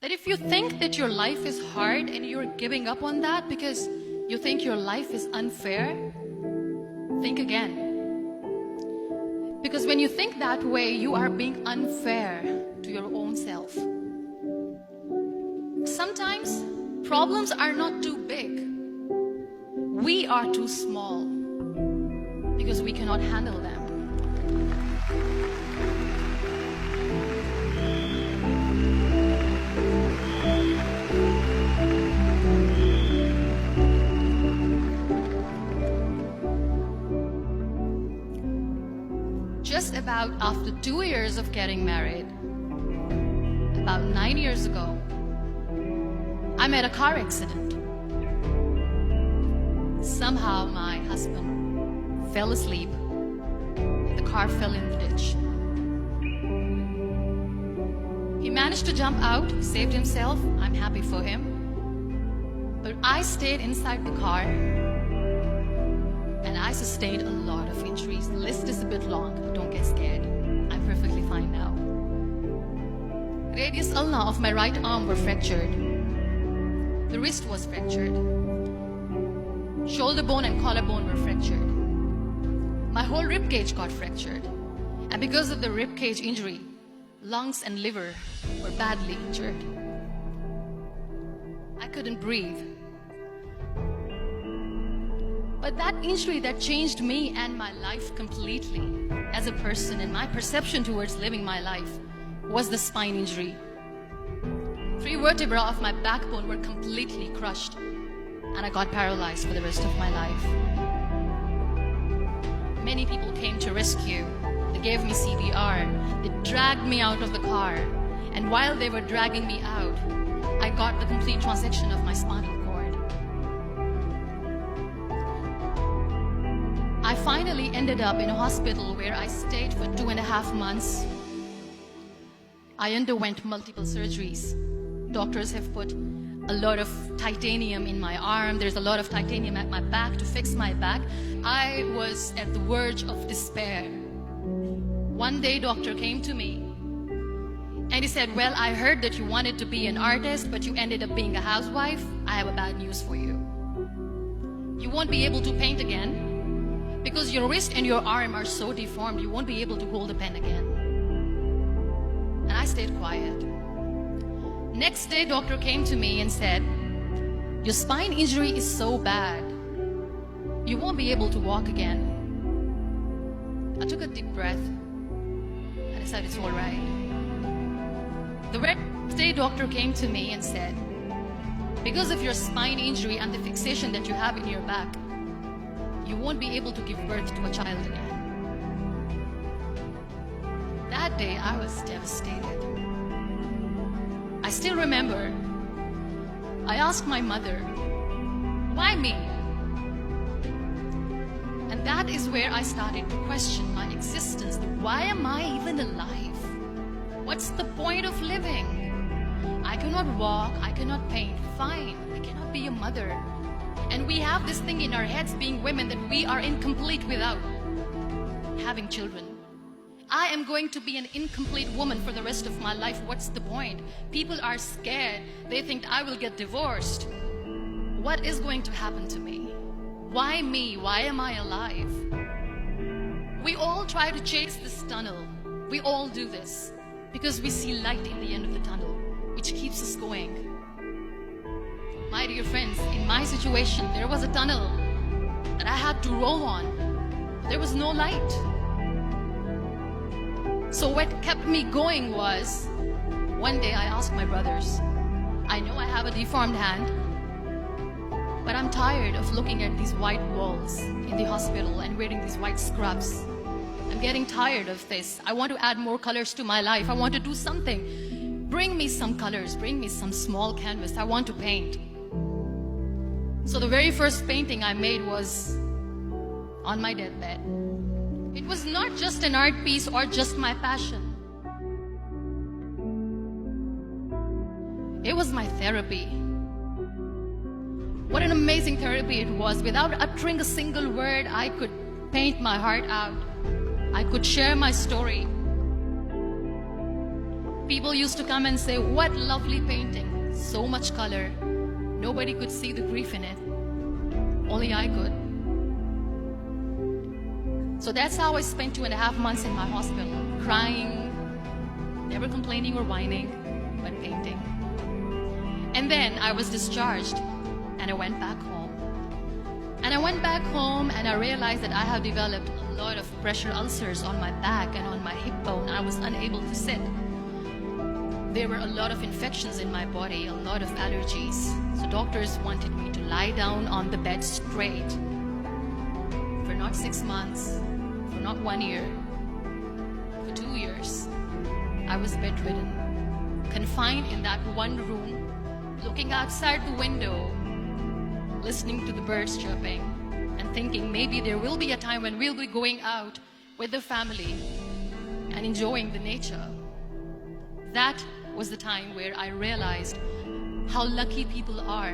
That if you think that your life is hard and you're giving up on that because you think your life is unfair, think again. Because when you think that way, you are being unfair to your own self. Sometimes problems are not too big. We are too small because we cannot handle them. Just about after 2 years of getting married, about 9 years ago, I met a car accident. Somehow my husband fell asleep and the car fell in the ditch. He managed to jump out, saved himself. I'm happy for him. But I stayed inside the car and I sustained a lot of injuries. The list is a bit long, but don't get scared. I'm perfectly fine now. Radius ulna of my right arm were fractured. The wrist was fractured. Shoulder bone and collarbone were fractured. My whole rib cage got fractured. And because of the rib cage injury, lungs and liver were badly injured. I couldn't breathe. But that injury that changed me and my life completely as a person and my perception towards living my life was the spine injury. 3 vertebrae of my backbone were completely crushed and I got paralyzed for the rest of my life. Many people came to rescue. They gave me CPR. They dragged me out of the car. And while they were dragging me out, I got the complete transection of my spinal cord. I finally ended up in a hospital where I stayed for 2.5 months. I underwent multiple surgeries. Doctors have put a lot of titanium in my arm. There's a lot of titanium at my back to fix my back. I was at the verge of despair. One day, doctor came to me and he said, well, I heard that you wanted to be an artist, but you ended up being a housewife. I have a bad news for you. You won't be able to paint again because your wrist and your arm are so deformed, you won't be able to hold a pen again. And I stayed quiet. Next day, doctor came to me and said, your spine injury is so bad, you won't be able to walk again. I took a deep breath. I said, it's all right. The next day, doctor came to me and said, because of your spine injury and the fixation that you have in your back, you won't be able to give birth to a child again. That day, I was devastated. I still remember, I asked my mother, why me? And that is where I started to question my existence. Why am I even alive? What's the point of living? I cannot walk, I cannot paint, fine, I cannot be a mother. And we have this thing in our heads, being women, that we are incomplete without having children. I am going to be an incomplete woman for the rest of my life. What's the point? People are scared. They think I will get divorced. What is going to happen to me? Why me? Why am I alive? We all try to chase this tunnel. We all do this because we see light in the end of the tunnel, which keeps us going. My dear friends, in my situation, there was a tunnel that I had to roll on. There was no light. So what kept me going was, one day I asked my brothers, I know I have a deformed hand, but I'm tired of looking at these white walls in the hospital and wearing these white scrubs. I'm getting tired of this. I want to add more colors to my life. I want to do something. Bring me some colors, bring me some small canvas. I want to paint. So the very first painting I made was on my deathbed. It was not just an art piece or just my passion. It was my therapy. What an amazing therapy it was. Without uttering a single word, I could paint my heart out. I could share my story. People used to come and say, what lovely painting, so much color. Nobody could see the grief in it. Only I could. So that's how I spent 2.5 months in my hospital, crying, never complaining or whining, but painting. And then I was discharged and I went back home. And I went back home and I realized that I have developed a lot of pressure ulcers on my back and on my hip bone. I was unable to sit. There were a lot of infections in my body, a lot of allergies. So doctors wanted me to lie down on the bed straight for not 6 months, for not 1 year, for 2 years. I was bedridden, confined in that one room, looking outside the window, listening to the birds chirping, and thinking maybe there will be a time when we'll be going out with the family and enjoying the nature. That was the time where I realized how lucky people are,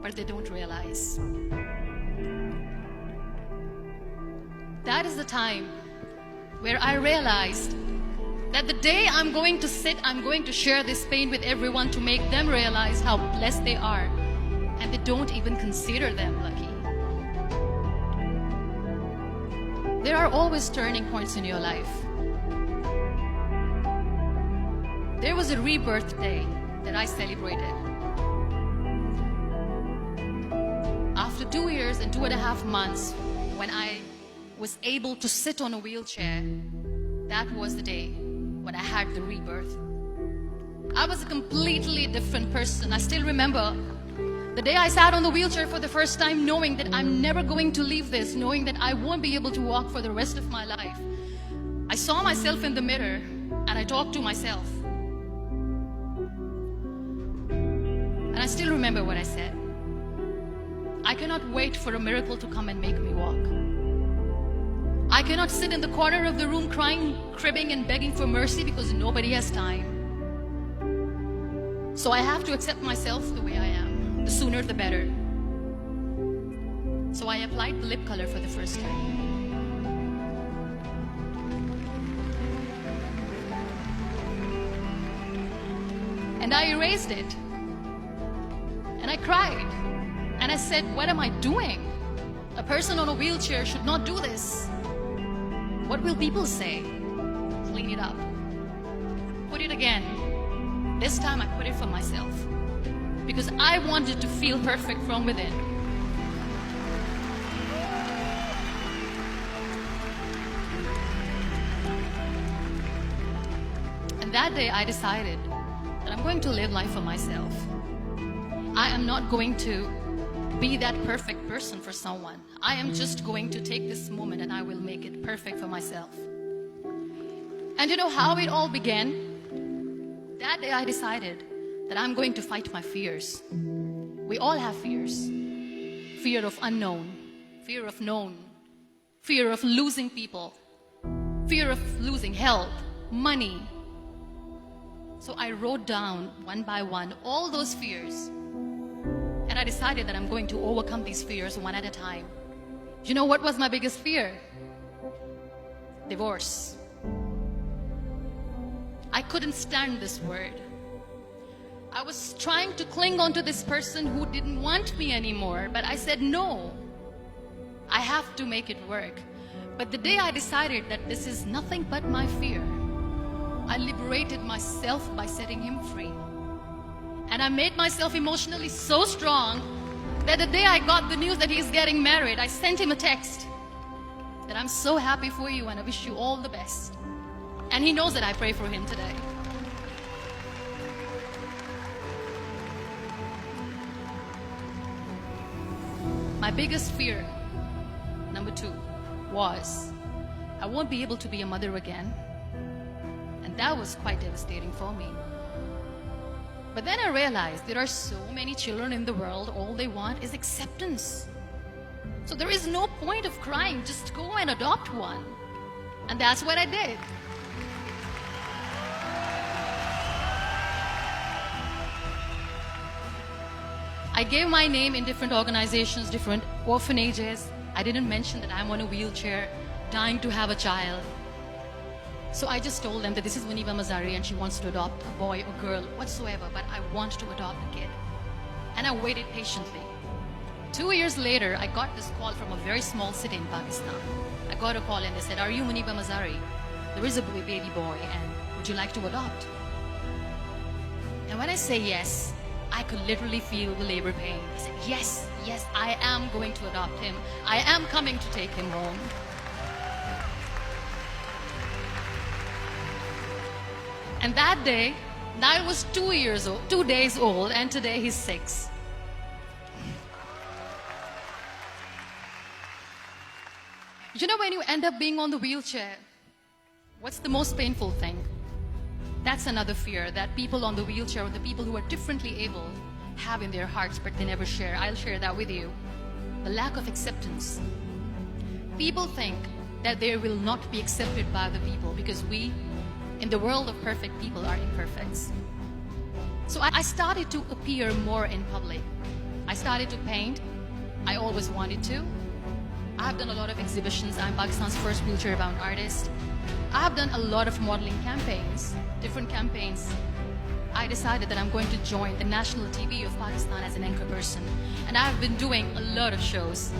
but they don't realize. That is the time where I realized that the day I'm going to sit, I'm going to share this pain with everyone to make them realize how blessed they are, and they don't even consider them lucky. There are always turning points in your life. There was a rebirth day that I celebrated. After 2 years and 2.5 months, when I was able to sit on a wheelchair, that was the day when I had the rebirth. I was a completely different person. I still remember the day I sat on the wheelchair for the first time, knowing that I'm never going to leave this, knowing that I won't be able to walk for the rest of my life. I saw myself in the mirror and I talked to myself. And I still remember what I said. I cannot wait for a miracle to come and make me walk. I cannot sit in the corner of the room crying, cribbing and begging for mercy because nobody has time. So I have to accept myself the way I am. The sooner the better. So I applied the lip color for the first time. And I erased it. And I cried. And I said, what am I doing? A person on a wheelchair should not do this. What will people say? Clean it up. Put it again. This time I put it for myself. Because I wanted to feel perfect from within. And that day I decided that I'm going to live life for myself. I am not going to be that perfect person for someone. I am just going to take this moment and I will make it perfect for myself. And you know how it all began? That day I decided that I'm going to fight my fears. We all have fears. Fear of unknown, fear of known, fear of losing people, fear of losing health, money. So I wrote down one by one all those fears. And I decided that I'm going to overcome these fears one at a time. You know what was my biggest fear? Divorce. I couldn't stand this word. I was trying to cling on to this person who didn't want me anymore, but I said no. I have to make it work. But the day I decided that this is nothing but my fear, I liberated myself by setting him free. And I made myself emotionally so strong that the day I got the news that he's getting married, I sent him a text that I'm so happy for you and I wish you all the best. And he knows that I pray for him today. My biggest fear, number 2, was I won't be able to be a mother again. And that was quite devastating for me. But then I realized there are so many children in the world, all they want is acceptance. So there is no point of crying, just go and adopt one. And that's what I did. I gave my name in different organizations, different orphanages. I didn't mention that I'm on a wheelchair, dying to have a child. So I just told them that this is Muniba Mazari and she wants to adopt a boy or girl, whatsoever, but I want to adopt a kid. And I waited patiently. 2 years later, I got this call from a very small city in Pakistan. I got a call and they said, "Are you Muniba Mazari? There is a baby boy and would you like to adopt?" And when I say yes, I could literally feel the labor pain. I said, yes, yes, I am going to adopt him. I am coming to take him home. And that day, Niall was 2 days old, and today he's 6. You know, when you end up being on the wheelchair, what's the most painful thing? That's another fear that people on the wheelchair or the people who are differently able have in their hearts, but they never share. I'll share that with you. The lack of acceptance. People think that they will not be accepted by the people because we, in the world of perfect people, are imperfects. So I started to appear more in public. I started to paint. I always wanted to. I've done a lot of exhibitions. I'm Pakistan's first wheelchair-bound artist. I've done a lot of modeling campaigns, different campaigns. I decided that I'm going to join the national TV of Pakistan as an anchor person. And I've been doing a lot of shows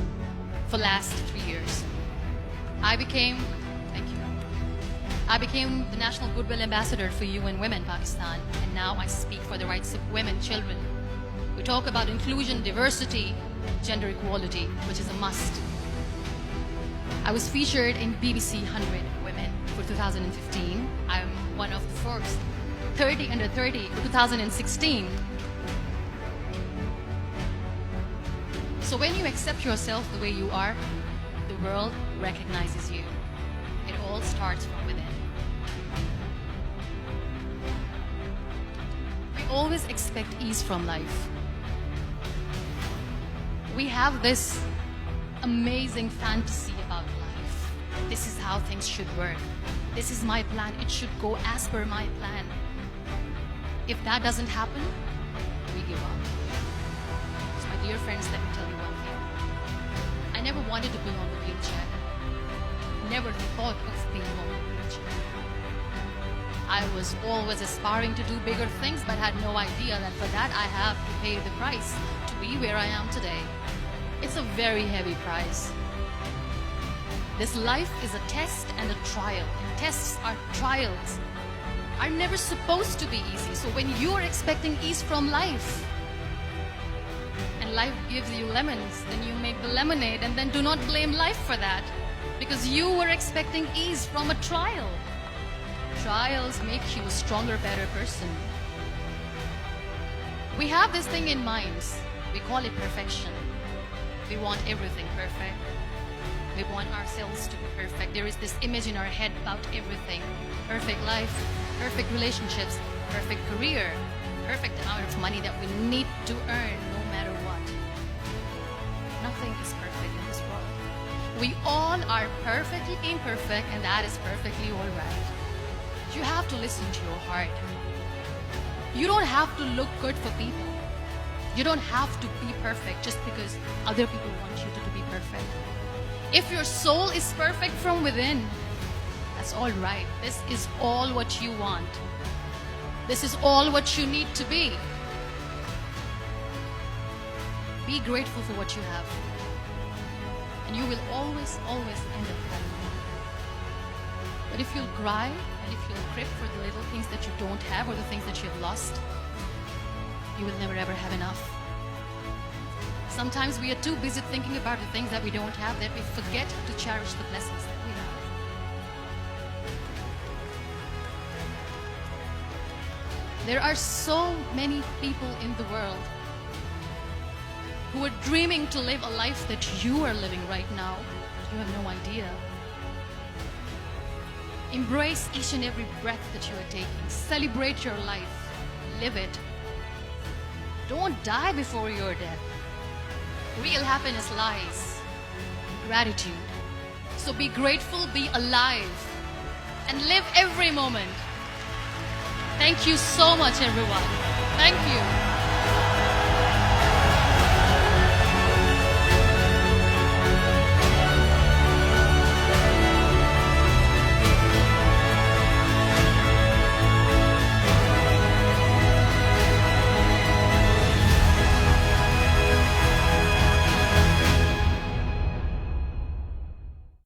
for the last 3 years. I became the National Goodwill Ambassador for UN Women Pakistan, and now I speak for the rights of women, children. We talk about inclusion, diversity, gender equality, which is a must. I was featured in BBC 100 Women for 2015. I'm one of the Forbes 30 under 30 for 2016. So when you accept yourself the way you are, the world recognizes you. It all starts from within. We always expect ease from life. We have this amazing fantasy about life. This is how things should work. This is my plan. It should go as per my plan. If that doesn't happen, we give up. So my dear friends, let me tell you one thing. I never wanted to be on the wheelchair. Never thought of being on the wheelchair. I was always aspiring to do bigger things, but had no idea that for that I have to pay the price to be where I am today. It's a very heavy price. This life is a test and a trial. Tests are trials. Are never supposed to be easy. So when you are expecting ease from life, and life gives you lemons, then you make the lemonade, and then do not blame life for that, because you were expecting ease from a trial. Trials make you a stronger, better person. We have this thing in minds. We call it perfection. We want everything perfect. We want ourselves to be perfect. There is this image in our head about everything. Perfect life, perfect relationships, perfect career, perfect amount of money that we need to earn no matter what. Nothing is perfect in this world. We all are perfectly imperfect, and that is perfectly all right. You have to listen to your heart. You don't have to look good for people. You don't have to be perfect just because other people want you to be perfect. If your soul is perfect from within, that's all right. This is all what you want. This is all what you need to be. Be grateful for what you have. And you will always, always end up happy. But if you'll cry and if you'll crib for the little things that you don't have or the things that you've lost, you will never ever have enough. Sometimes we are too busy thinking about the things that we don't have that we forget to cherish the blessings that we have. There are so many people in the world who are dreaming to live a life that you are living right now. You have no idea. Embrace each and every breath that you are taking. Celebrate your life. Live it. Don't die before your death. Real happiness lies in gratitude. So be grateful, be alive, and live every moment. Thank you so much, everyone. Thank you.